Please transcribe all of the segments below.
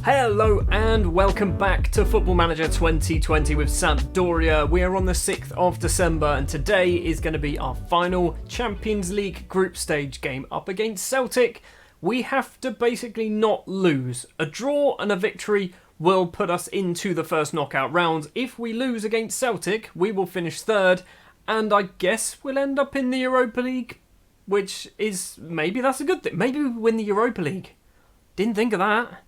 Hello and welcome back to Football Manager 2020 with Sampdoria. We are on the 6th of December and today is going to be our final Champions League group stage game up against Celtic. We have to basically not lose. A draw and a victory will put us into the first knockout rounds. If we lose against Celtic, we will finish third and I guess we'll end up in the Europa League, which is, maybe that's a good thing. Maybe we win the Europa League. Didn't think of that.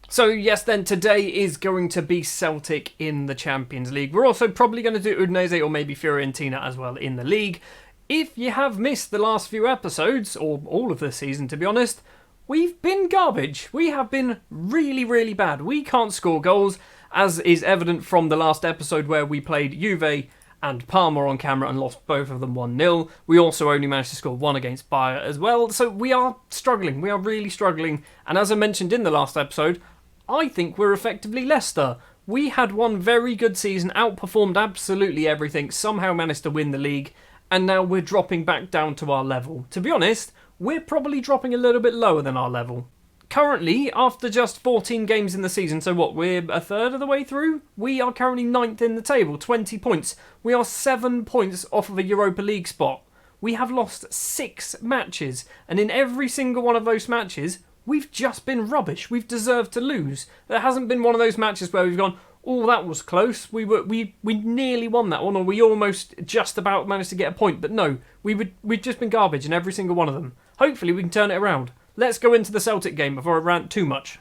So yes, then today is going to be Celtic in the Champions League. We're also probably going to do Udinese or maybe Fiorentina as well in the league. If you have missed the last few episodes, or all of this season to be honest, we've been garbage. We have been really, really bad. We can't score goals, as is evident from the last episode where we played Juve and Parma on camera and lost both of them 1-0. We also only managed to score one against Bayer as well. So we are struggling. We are really struggling. And as I mentioned in the last episode, I think we're effectively Leicester. We had one very good season, outperformed absolutely everything, somehow managed to win the league, and now we're dropping back down to our level. To be honest, we're probably dropping a little bit lower than our level. Currently, after just 14 games in the season, so what, we're a third of the way through? We are currently 9th in the table, 20 points. We are 7 points off of a Europa League spot. We have lost 6 matches, and in every single one of those matches, we've just been rubbish. We've deserved to lose. There hasn't been one of those matches where we've gone, oh, that was close. We nearly won that one, or we almost just about managed to get a point. But no, we've just been garbage in every single one of them. Hopefully we can turn it around. Let's go into the Celtic game before I rant too much.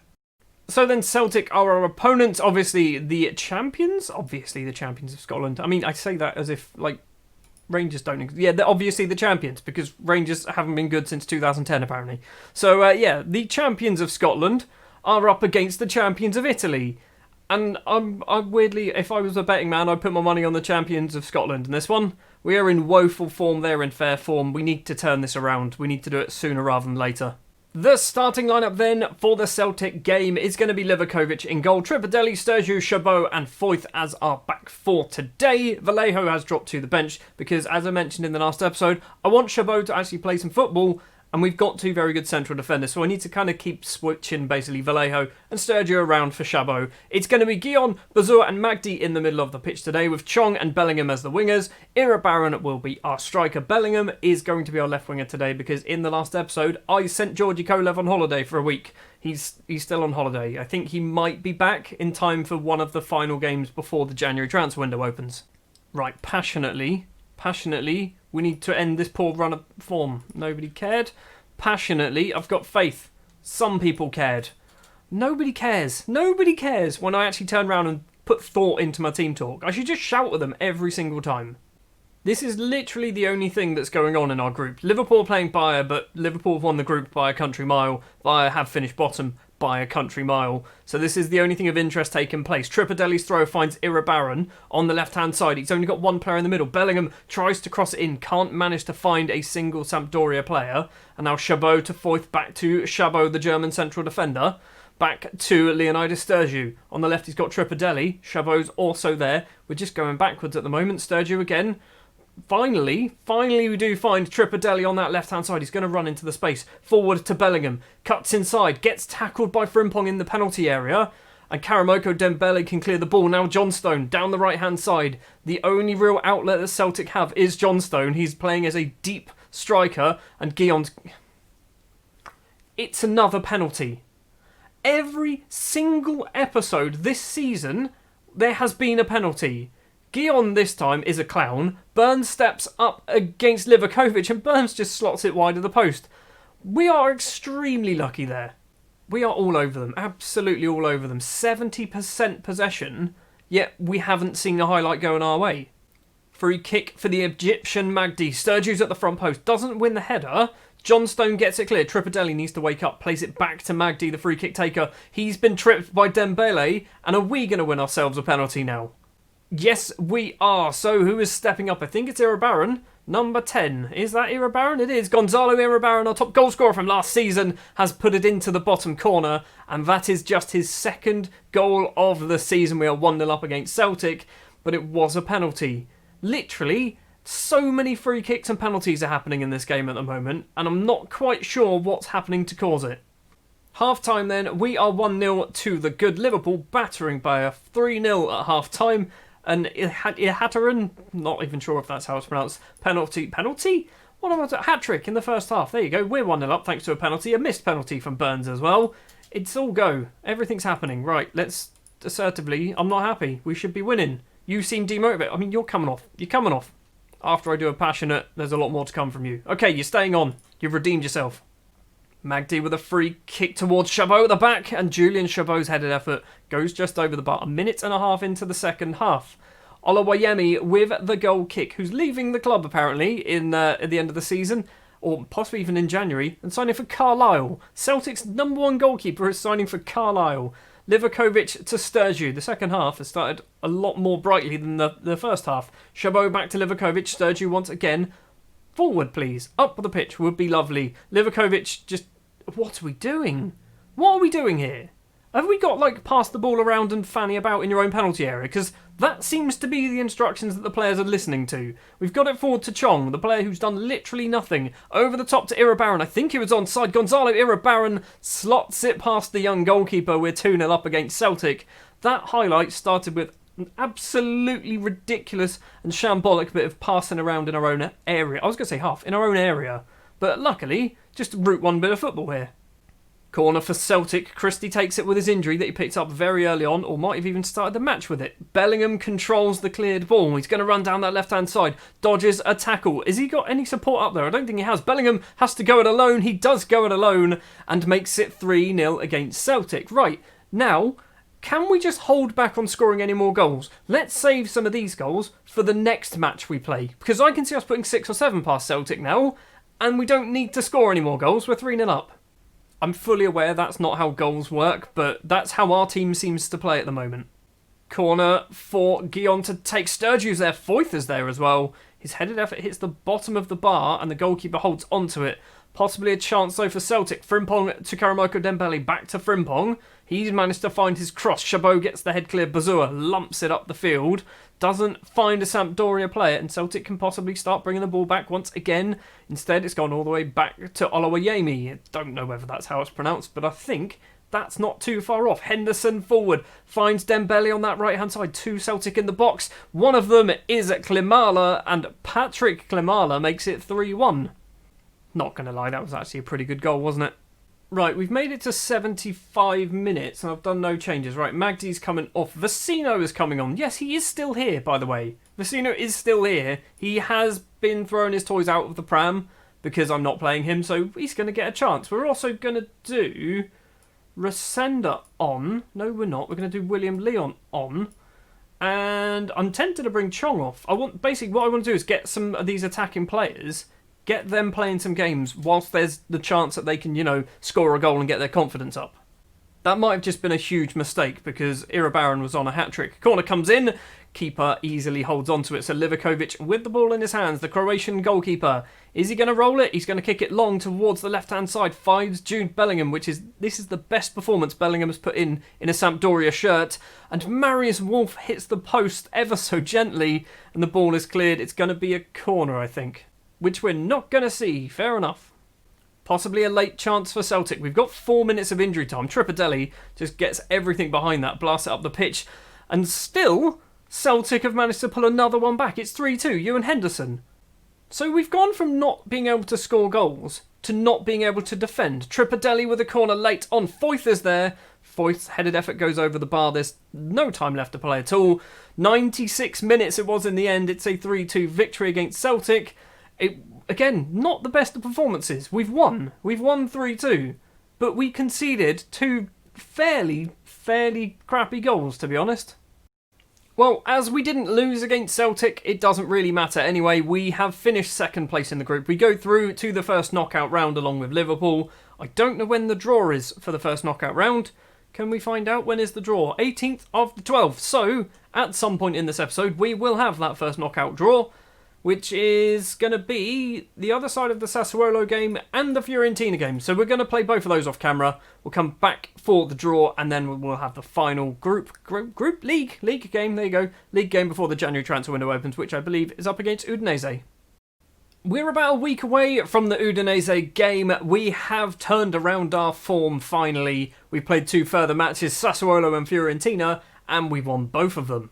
So then Celtic are our opponents, obviously the champions. Obviously the champions of Scotland. I mean, I say that as if, like, Rangers don't... Yeah, they're obviously the champions, because Rangers haven't been good since 2010, apparently. So, yeah, the champions of Scotland are up against the champions of Italy. And I'm weirdly, if I was a betting man, I'd put my money on the champions of Scotland in this one. We are in woeful form, they're in fair form. We need to turn this around. We need to do it sooner rather than later. The starting lineup then for the Celtic game is going to be Livakovic in goal, Tripadelli, Sturgeon, Chabot and Foyth as our back four today. Vallejo has dropped to the bench because, as I mentioned in the last episode, I want Chabot to actually play some football and we've got two very good central defenders, so I need to kind of keep switching basically Vallejo and Sturgeon around for Chabot. It's going to be Guillon, Bazur and Magdi in the middle of the pitch today with Chong and Bellingham as the wingers. Irabaran will be our striker. Bellingham is going to be our left winger today because in the last episode I sent Georgi Kolev on holiday for a week. He's still on holiday. I think he might be back in time for one of the final games before the January transfer window opens. Right, passionately, we need to end this poor run of form. Nobody cared. Passionately, I've got faith. Some people cared. Nobody cares. Nobody cares when I actually turn around and put thought into my team talk. I should just shout at them every single time. This is literally the only thing that's going on in our group. Liverpool are playing Bayer, but Liverpool have won the group by a country mile. Bayer have finished bottom by a country mile. So this is the only thing of interest taking place. Tripadelli's throw finds Irabaran on the left-hand side. He's only got one player in the middle. Bellingham tries to cross it in, can't manage to find a single Sampdoria player. And now Chabot to Foyth, back to Chabot, the German central defender. Back to Leonidas Sturgeon. On the left he's got Tripadelli. Chabot's also there. We're just going backwards at the moment. Sturgeon again. Finally we do find Tripadelli on that left-hand side. He's going to run into the space. Forward to Bellingham. Cuts inside. Gets tackled by Frimpong in the penalty area. And Karamoko Dembele can clear the ball. Now Johnstone down the right-hand side. The only real outlet that Celtic have is Johnstone. He's playing as a deep striker. And Guillon's... It's another penalty. Every single episode this season, there has been a penalty. Guillon this time is a clown. Burns steps up against Livakovic and Burns just slots it wide of the post. We are extremely lucky there. We are all over them. Absolutely all over them. 70% possession, yet we haven't seen a highlight going our way. Free kick for the Egyptian Magdi. Sturgeon's at the front post. Doesn't win the header. Johnstone gets it clear. Tripadelli needs to wake up. Plays it back to Magdi, the free kick taker. He's been tripped by Dembele. And are we going to win ourselves a penalty now? Yes, we are. So who is stepping up? I think it's Irabaran. Number 10. Is that Irabaran? It is. Gonzalo Irabaran, our top goal scorer from last season, has put it into the bottom corner. And that is just his second goal of the season. We are 1-0 up against Celtic. But it was a penalty. Literally, so many free kicks and penalties are happening in this game at the moment. And I'm not quite sure what's happening to cause it. Half-time then, we are 1-0 to the good Liverpool, battering by a 3-0 at half-time. And Ihataren, not even sure if that's how it's pronounced, penalty? What am I saying? Hat-trick in the first half. There you go, we're 1-0 up thanks to a penalty, a missed penalty from Burns as well. It's all go. Everything's happening. Right, let's assertively, I'm not happy. We should be winning. You seem demotivated. I mean, you're coming off. You're coming off. After I do a passionate, there's a lot more to come from you. Okay, you're staying on. You've redeemed yourself. Magdi with a free kick towards Chabot at the back, and Julian Chabot's headed effort goes just over the bar. A minute and a half into the second half. Olawayemi with the goal kick, who's leaving the club apparently at the end of the season, or possibly even in January, and signing for Carlisle. Celtic's number one goalkeeper is signing for Carlisle. Livakovic to Sturgeon. The second half has started a lot more brightly than the first half. Chabot back to Livakovic. Sturgeon once again. Forward, please. Up the pitch would be lovely. Livakovic just... What are we doing? What are we doing here? Have we got, pass the ball around and fanny about in your own penalty area? Because that seems to be the instructions that the players are listening to. We've got it forward to Chong, the player who's done literally nothing. Over the top to Irabarren. I think he was onside. Gonzalo Irabarren slots it past the young goalkeeper. We're 2-0 up against Celtic. That highlight started with an absolutely ridiculous and shambolic bit of passing around in our own area. I was going to say half, in our own area. But luckily, just root one bit of football here. Corner for Celtic. Christie takes it with his injury that he picked up very early on, or might have even started the match with it. Bellingham controls the cleared ball. He's going to run down that left-hand side. Dodges a tackle. Has he got any support up there? I don't think he has. Bellingham has to go it alone. He does go it alone and makes it 3-0 against Celtic. Right, now, can we just hold back on scoring any more goals? Let's save some of these goals for the next match we play. Because I can see us putting 6 or 7 past Celtic now, and we don't need to score any more goals. We're 3-0 up. I'm fully aware that's not how goals work, but that's how our team seems to play at the moment. Corner for Guillon to take. Sturgis there. Foyth is there as well. His headed effort hits the bottom of the bar and the goalkeeper holds onto it. Possibly a chance though for Celtic. Frimpong to Karamoko Dembele. Back to Frimpong. He's managed to find his cross. Chabot gets the head clear. Bazua lumps it up the field. Doesn't find a Sampdoria player, and Celtic can possibly start bringing the ball back once again. Instead, it's gone all the way back to Olawayemi. I don't know whether that's how it's pronounced, but I think that's not too far off. Henderson forward, finds Dembele on that right-hand side. 2 Celtic in the box. One of them is Klimala, and Patrick Klimala makes it 3-1. Not going to lie, that was actually a pretty good goal, wasn't it? Right, we've made it to 75 minutes and I've done no changes. Right, Magdi's coming off. Vecino is coming on. Yes, he is still here, by the way. Vecino is still here. He has been throwing his toys out of the pram because I'm not playing him, so he's going to get a chance. We're also going to do Resenda on. No, we're not. We're going to do William Leon on. And I'm tempted to bring Chong off. Basically, what I want to do is get some of these attacking players, get them playing some games whilst there's the chance that they can, score a goal and get their confidence up. That might have just been a huge mistake because Irabarren was on a hat-trick. Corner comes in, keeper easily holds onto it. So Livakovic with the ball in his hands, the Croatian goalkeeper. Is he going to roll it? He's going to kick it long towards the left-hand side. Finds Jude Bellingham, this is the best performance Bellingham has put in a Sampdoria shirt. And Marius Wolf hits the post ever so gently and the ball is cleared. It's going to be a corner, I think, which we're not going to see. Fair enough. Possibly a late chance for Celtic. We've got 4 minutes of injury time. Tripadelli just gets everything behind that, blasts it up the pitch. And still, Celtic have managed to pull another one back. It's 3-2, Ewan Henderson. So we've gone from not being able to score goals to not being able to defend. Tripadelli with a corner late on. Foyth is there. Foyth's headed effort goes over the bar. There's no time left to play at all. 96 minutes it was in the end. It's a 3-2 victory against Celtic. Again, not the best of performances. We've won 3-2, but we conceded 2 fairly crappy goals, to be honest. Well, as we didn't lose against Celtic, it doesn't really matter anyway. We have finished second place in the group. We go through to the first knockout round along with Liverpool. I don't know when the draw is for the first knockout round. Can we find out when is the draw? 18th of the 12th. So, at some point in this episode, we will have that first knockout draw, which is going to be the other side of the Sassuolo game and the Fiorentina game. So we're going to play both of those off camera. We'll come back for the draw, and then we'll have the final group league game. There you go. League game before the January transfer window opens, which I believe is up against Udinese. We're about a week away from the Udinese game. We have turned around our form finally. We played 2 further matches, Sassuolo and Fiorentina, and we won both of them.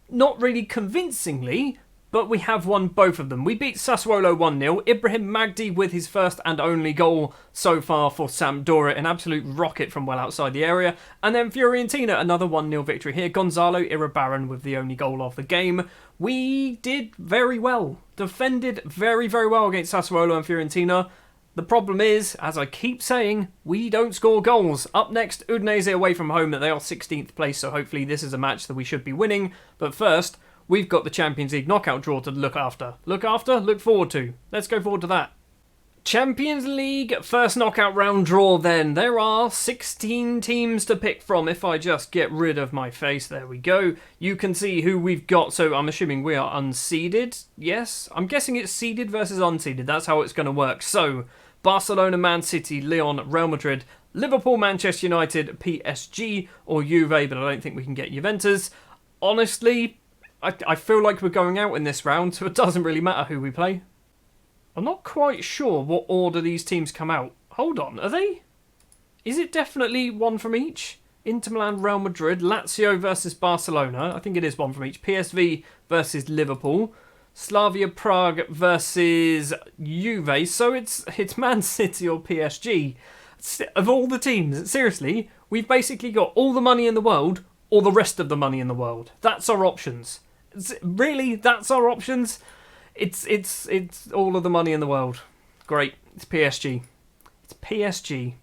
Not really convincingly, but we have won both of them. We beat Sassuolo 1-0. Ibrahim Magdi with his first and only goal so far for Sampdoria, an absolute rocket from well outside the area. And then Fiorentina, another 1-0 victory here. Gonzalo Iribarren with the only goal of the game. We did very well. Defended very, very well against Sassuolo and Fiorentina. The problem is, as I keep saying, we don't score goals. Up next, Udinese away from home. They are 16th place, so hopefully this is a match that we should be winning. But first, we've got the Champions League knockout draw to look after. Look forward to. Let's go forward to that. Champions League first knockout round draw then. There are 16 teams to pick from. If I just get rid of my face, there we go. You can see who we've got. So I'm assuming we are unseeded. Yes, I'm guessing it's seeded versus unseeded. That's how it's going to work. So Barcelona, Man City, Lyon, Real Madrid, Liverpool, Manchester United, PSG or Juve, but I don't think we can get Juventus. Honestly, I feel like we're going out in this round, so it doesn't really matter who we play. I'm not quite sure what order these teams come out. Hold on, are they? Is it definitely one from each? Inter Milan, Real Madrid, Lazio versus Barcelona. I think it is one from each. PSV versus Liverpool. Slavia Prague versus Juve. So it's Man City or PSG. Of all the teams, seriously, we've basically got all the money in the world or the rest of the money in the world. That's our options. Really, that's our options? It's all of the money in the world. Great. It's PSG. It's PSG.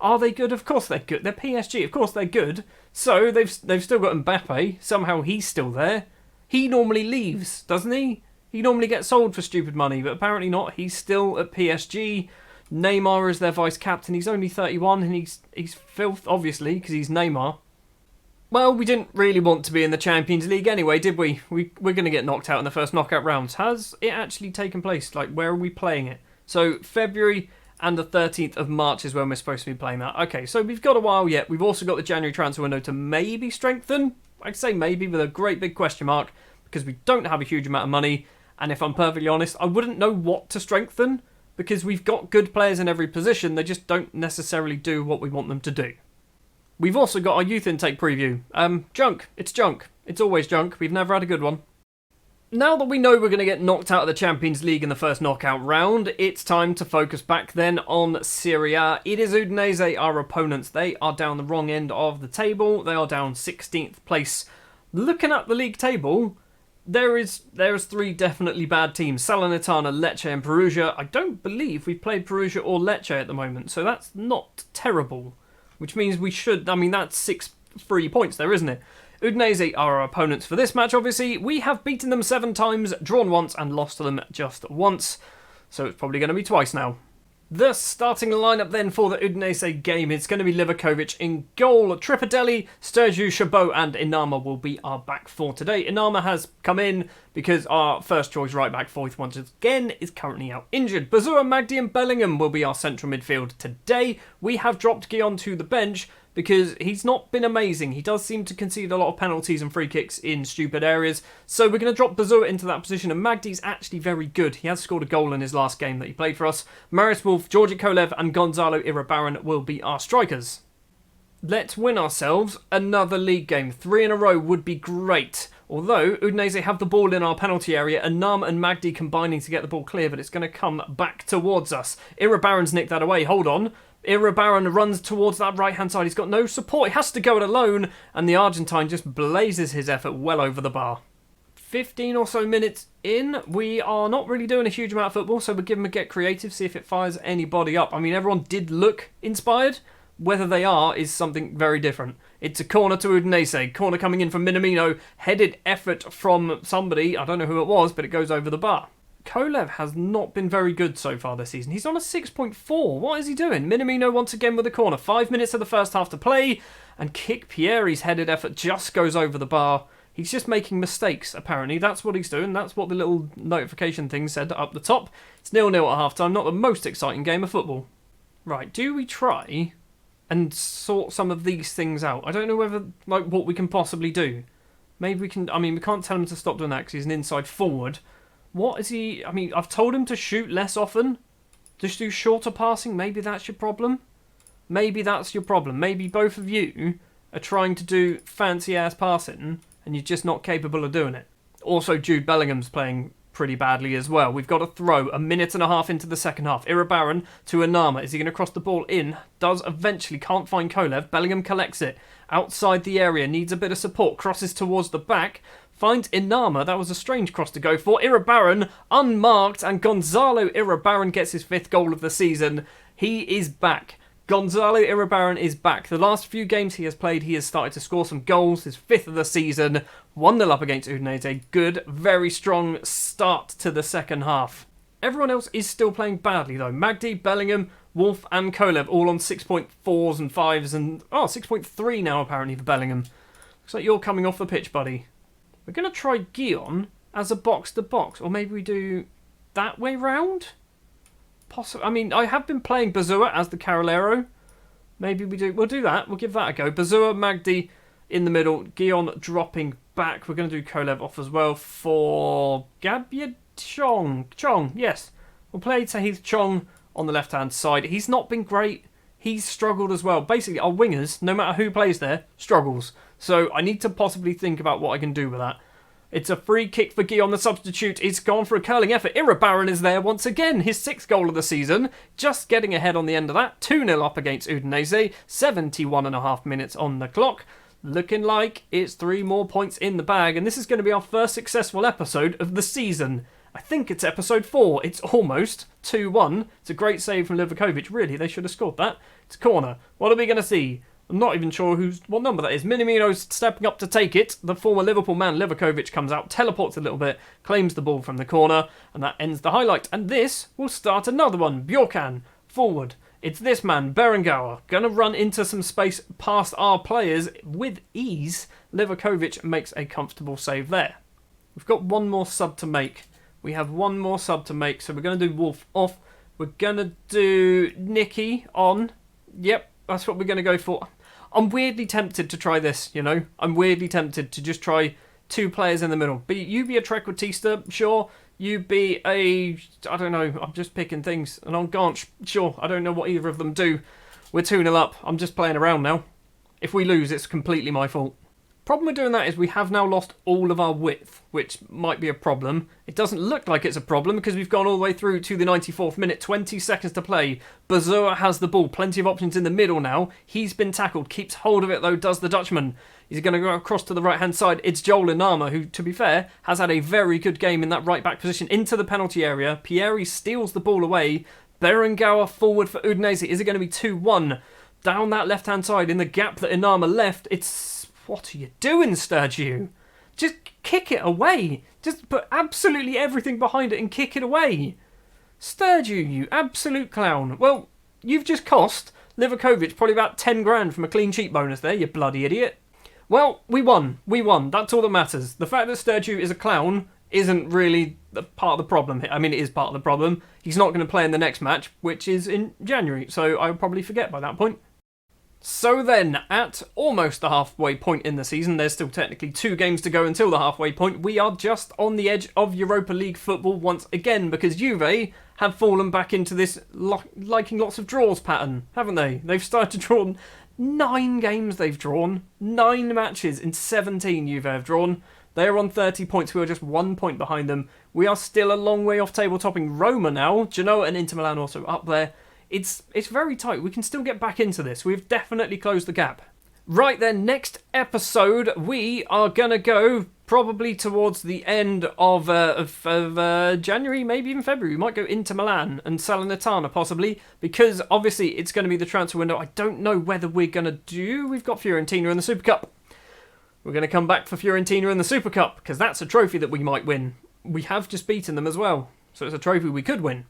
Are they good? Of course they're good. They're PSG. Of course they're good. So they've still got Mbappe. Somehow he's still there. He normally leaves, doesn't he? He normally gets sold for stupid money, but apparently not. He's still at PSG. Neymar is their vice captain. He's only 31 and he's filth, obviously, because he's Neymar. Well, we didn't really want to be in the Champions League anyway, did we? We're going to get knocked out in the first knockout rounds. Has it actually taken place? Like, where are we playing it? So, February and the 13th of March is when we're supposed to be playing that. Okay, so we've got a while yet. We've also got the January transfer window to maybe strengthen. I'd say maybe with a great big question mark, because we don't have a huge amount of money. And if I'm perfectly honest, I wouldn't know what to strengthen, because we've got good players in every position. They just don't necessarily do what we want them to do. We've also got our youth intake preview. Junk. It's junk. It's always junk. We've never had a good one. Now that we know we're going to get knocked out of the Champions League in the first knockout round, it's time to focus back then on Serie A. It is Udinese, our opponents. They are down the wrong end of the table. They are down 16th place. Looking at the league table, there's 3 definitely bad teams. Salernitana, Lecce and Perugia. I don't believe we've played Perugia or Lecce at the moment, so that's not terrible. Which means we should, that's 6 free points there, isn't it? Udinese are our opponents for this match, obviously. We have beaten them 7 times, drawn once, and lost to them just once. So it's probably going to be twice now. The starting lineup then for the Udinese game, it's going to be Livakovic in goal. Tripadelli, Sturgeon, Chabot and Inama will be our back 4 today. Inama has come in because our first choice right back fourth once again is currently out injured. Bazua, Magdi and Bellingham will be our central midfield today. We have dropped Guillon to the bench because he's not been amazing. He does seem to concede a lot of penalties and free kicks in stupid areas. So we're going to drop Bazua into that position, and Magdi's actually very good. He has scored a goal in his last game that he played for us. Marius Wolf, Georgi Kolev and Gonzalo Iribarren will be our strikers. Let's win ourselves another league game. 3 in a row would be great. Although Udinese have the ball in our penalty area, and Nam and Magdi combining to get the ball clear, but it's going to come back towards us. Iribarren's nicked that away. Hold on. Iribarren runs towards that right-hand side. He's got no support. He has to go it alone, and the Argentine just blazes his effort well over the bar. 15 or so minutes in, we are not really doing a huge amount of football, so we'll give him a get creative, see if it fires anybody up. I mean, everyone did look inspired. Whether they are is something very different. It's a corner to Udinese. Corner coming in from Minamino. Headed effort from somebody. I don't know who it was, but it goes over the bar. Kolev has not been very good so far this season. He's on a 6.4. What is he doing? Minamino once again with the corner. 5 minutes of the first half to play. And Kick Pieri's headed effort just goes over the bar. He's just making mistakes, apparently. That's what he's doing. That's what the little notification thing said up the top. It's 0-0 at half-time. Not the most exciting game of football. Right, do we try and sort some of these things out? I don't know whether, what we can possibly do. Maybe we can... we can't tell him to stop doing that because he's an inside forward. What is he... I mean, I've told him to shoot less often. Just do shorter passing. Maybe that's your problem. Maybe that's your problem. Maybe both of you are trying to do fancy-ass passing and you're just not capable of doing it. Also, Jude Bellingham's playing pretty badly as well. We've got a throw, a minute and a half into the second half. Irabaran to Inama. Is he going to cross the ball in? Does eventually. Can't find Kolev. Bellingham collects it. Outside the area. Needs a bit of support. Crosses towards the back. Finds Inama. That was a strange cross to go for. Irabaran unmarked. And Gonzalo Irabaran gets his 5th goal of the season. He is back. Gonzalo Irabaran is back. The last few games he has played, he has started to score some goals. His 5th of the season. 1-0 up against Udinese. Good, very strong start to the second half. Everyone else is still playing badly though. Magdi, Bellingham, Wolf and Kolev all on 6.4s and 5s and... 6.3 now apparently for Bellingham. Looks like you're coming off the pitch, buddy. We're going to try Guion as a box-to-box. Or maybe we do that way round? I mean, I have been playing Bazua as the Carolero. Maybe we'll do that. We'll give that a go. Bazua, Magdi in the middle. Guion dropping back. We're going to do Kolev off as well for Gabia Chong, yes. We'll play Tahith Chong on the left-hand side. He's not been great. He's struggled as well. Basically, our wingers, no matter who plays there, struggles. So I need to possibly think about what I can do with that. It's a free kick for Guion, the substitute. It's gone for a curling effort. Irabaran is there once again. His 6th goal of the season. Just getting ahead on the end of that. 2-0 up against Udinese. 71.5 minutes on the clock. Looking like it's 3 more points in the bag. And this is going to be our first successful episode of the season. I think it's episode 4. It's almost 2-1. It's a great save from Livakovic. Really, they should have scored that. It's a corner. What are we going to see? I'm not even sure what number that is. Minamino's stepping up to take it. The former Liverpool man, Livakovic, comes out, teleports a little bit, claims the ball from the corner, and that ends the highlight. And this will start another one. Bjorkan, forward. It's this man, Berenguer, going to run into some space past our players with ease. Livakovic makes a comfortable save there. We've got one more sub to make. We have one more sub to make, so we're going to do Wolf off. We're going to do Nicky on. Yep, that's what we're going to go for. I'm weirdly tempted to try this, you know. I'm weirdly tempted to just try 2 players in the middle. You be a Trequartista, sure. You be a... I don't know, I'm just picking things. And on Ganch, sure. I don't know what either of them do. We're 2-0 up. I'm just playing around now. If we lose, it's completely my fault. Problem with doing that is we have now lost all of our width, which might be a problem. It doesn't look like it's a problem because we've gone all the way through to the 94th minute, 20 seconds to play. Bazua has the ball, plenty of options in the middle now. He's been tackled, keeps hold of it though, does the Dutchman. He's going to go across to the right-hand side. It's Joel Inama, who, to be fair, has had a very good game in that right-back position into the penalty area. Pieri steals the ball away. Berenguer forward for Udinese. Is it going to be 2-1? Down that left-hand side in the gap that Inama left, it's... What are you doing, Sturgeon? Just kick it away. Just put absolutely everything behind it and kick it away. Sturgeon, you absolute clown. Well, you've just cost Livakovic probably about 10 grand from a clean sheet bonus there, you bloody idiot. Well, we won. We won. That's all that matters. The fact that Sturgeon is a clown isn't really part of the problem. I mean, it is part of the problem. He's not going to play in the next match, which is in January, so I'll probably forget by that point. So then, at almost the halfway point in the season, there's still technically 2 games to go until the halfway point, we are just on the edge of Europa League football once again, because Juve have fallen back into this liking lots of draws pattern, haven't they? They've started to draw 9 games they've drawn, 9 matches in 17 Juve have drawn. They are on 30 points, we are just 1 point behind them. We are still a long way off table topping Roma now, Genoa and Inter Milan also up there. It's very tight. We can still get back into this. We've definitely closed the gap. Right then, next episode, we are going to go probably towards the end of January, maybe even February. We might go into Milan and Salernitana possibly, because obviously it's going to be the transfer window. I don't know whether we're going to do... We've got Fiorentina in the Super Cup. We're going to come back for Fiorentina in the Super Cup, because that's a trophy that we might win. We have just beaten them as well, so it's a trophy we could win.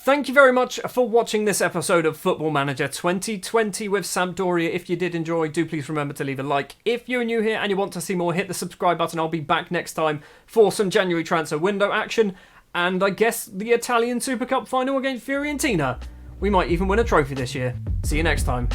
Thank you very much for watching this episode of Football Manager 2020 with Sampdoria. If you did enjoy, do please remember to leave a like. If you're new here and you want to see more, hit the subscribe button. I'll be back next time for some January transfer window action. And I guess the Italian Super Cup final against Fiorentina. We might even win a trophy this year. See you next time.